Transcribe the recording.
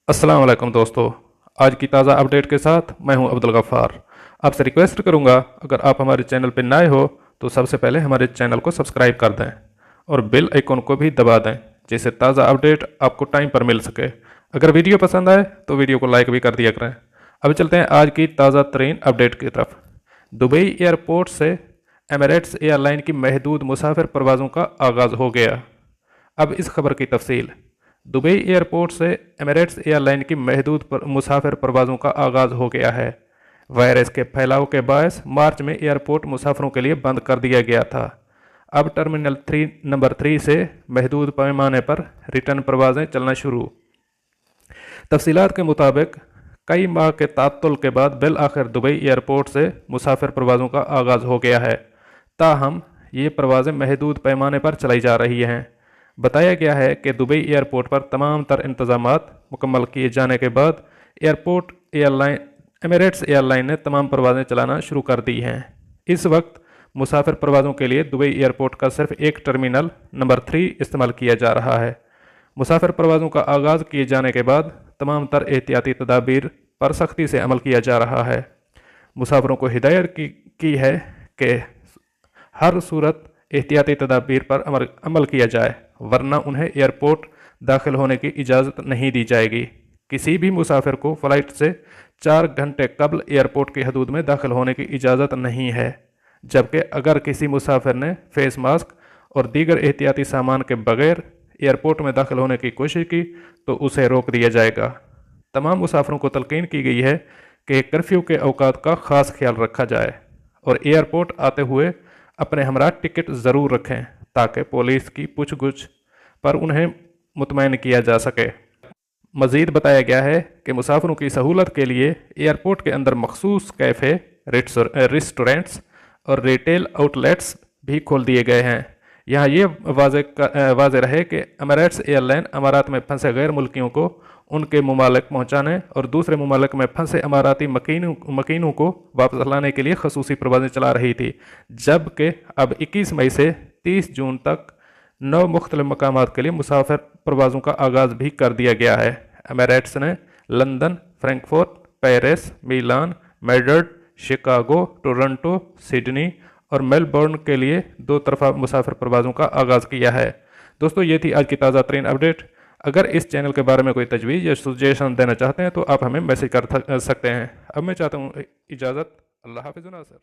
अस्सलाम वालेकुम दोस्तों। आज की ताज़ा अपडेट के साथ मैं हूं अब्दुल गफ़ार। आपसे रिक्वेस्ट करूंगा, अगर आप हमारे चैनल पर नए हो तो सबसे पहले हमारे चैनल को सब्सक्राइब कर दें और बेल आइकन को भी दबा दें, जिससे ताज़ा अपडेट आपको टाइम पर मिल सके। अगर वीडियो पसंद आए तो वीडियो को लाइक भी कर दिया करें। अब चलते हैं आज की ताज़ा तरीन अपडेट की तरफ। दुबई एयरपोर्ट से एमिरेट्स एयरलाइन की महदूद मुसाफिर परवाज़ों का आगाज़ हो गया। अब इस खबर की तफसील। दुबई एयरपोर्ट से एमिरेट्स एयरलाइन की महदूद मुसाफिर परवाज़ों का आगाज़ हो गया है। वायरस के फैलाव के बायस मार्च में एयरपोर्ट मुसाफिरों के लिए बंद कर दिया गया था। अब टर्मिनल नंबर 3 से महदूद पैमाने पर रिटर्न परवाज़ें चलना शुरू। तफसीलात के मुताबिक कई माह के तात्तुल के बाद बिल आखिर दुबई एयरपोर्ट से मुसाफिर परवाज़ों का आगाज़ हो गया है। ताहम ये परवाज़ें महदूद पैमाने पर चलाई जा रही हैं। बताया गया है कि दुबई एयरपोर्ट पर तमाम तर इंतज़ामात मुकम्मल किए जाने के बाद एयरपोर्ट एयरलाइन एमिरेट्स एयरलाइन ने तमाम परवाज़ें चलाना शुरू कर दी हैं। इस वक्त मुसाफिर परवाज़ों के लिए दुबई एयरपोर्ट का सिर्फ एक टर्मिनल नंबर 3 इस्तेमाल किया जा रहा है। मुसाफिर परवाज़ों का आगाज़ किए जाने के बाद तमाम तर एहतियाती तदाबीर पर सख्ती से अमल किया जा रहा है। मुसाफिरों को हिदायत की है कि हर सूरत एहतियाती तदाबीर पर अमल किया जाए, वरना उन्हें एयरपोर्ट दाखिल होने की इजाज़त नहीं दी जाएगी। किसी भी मुसाफिर को फ़्लाइट से 4 घंटे कबल एयरपोर्ट की हदूद में दाखिल होने की इजाज़त नहीं है, जबकि अगर किसी मुसाफिर ने फेस मास्क और दीगर एहतियाती सामान के बगैर एयरपोर्ट में दाखिल होने की कोशिश की तो उसे रोक दिया जाएगा। तमाम मुसाफिरों को तलकीन की गई है कि कर्फ्यू के औकात का ख़ास ख्याल रखा जाए और एयरपोर्ट आते हुए अपने हमरा टिकट ज़रूर रखें, ताकि पुलिस की पूछगछ पर उन्हें मुतमईन किया जा सके। मज़ीद बताया गया है कि मुसाफिरों की सहूलत के लिए एयरपोर्ट के अंदर मखसूस कैफ़े, रेस्टोरेंट्स और रिटेल आउटलेट्स भी खोल दिए गए हैं। यहाँ ये वाज़े रहे कि एमिरेट्स एयरलाइन अमारात में फंसे गैर मुल्कियों को उनके ममालिक पहुँचाने और दूसरे ममालिक में फंसे अमाराती मकीनों को वापस लाने के लिए खसूसी परवाज़ें चला रही थी, जबकि अब 21 मई से 30 जून तक 9 मुख्तलिफ मकामात के लिए मुसाफिर परवाज़ों का आगाज़ भी कर दिया गया है। एमिरेट्स ने लंदन, फ्रैंकफर्ट, पेरिस, मिलान, मैड्रिड, शिकागो, टोरंटो, सिडनी और मेलबर्न के लिए 2 तरफा मुसाफिर परवाज़ों का आगाज़ किया है। दोस्तों, ये थी आज की ताज़ा तरीन अपडेट। अगर इस चैनल के बारे में कोई तजवीज़ या सजेशन देना चाहते हैं तो आप हमें मैसेज कर सकते हैं। अब मैं चाहता हूँ इजाज़त। अल्लाह हाफ़िज़ नासर।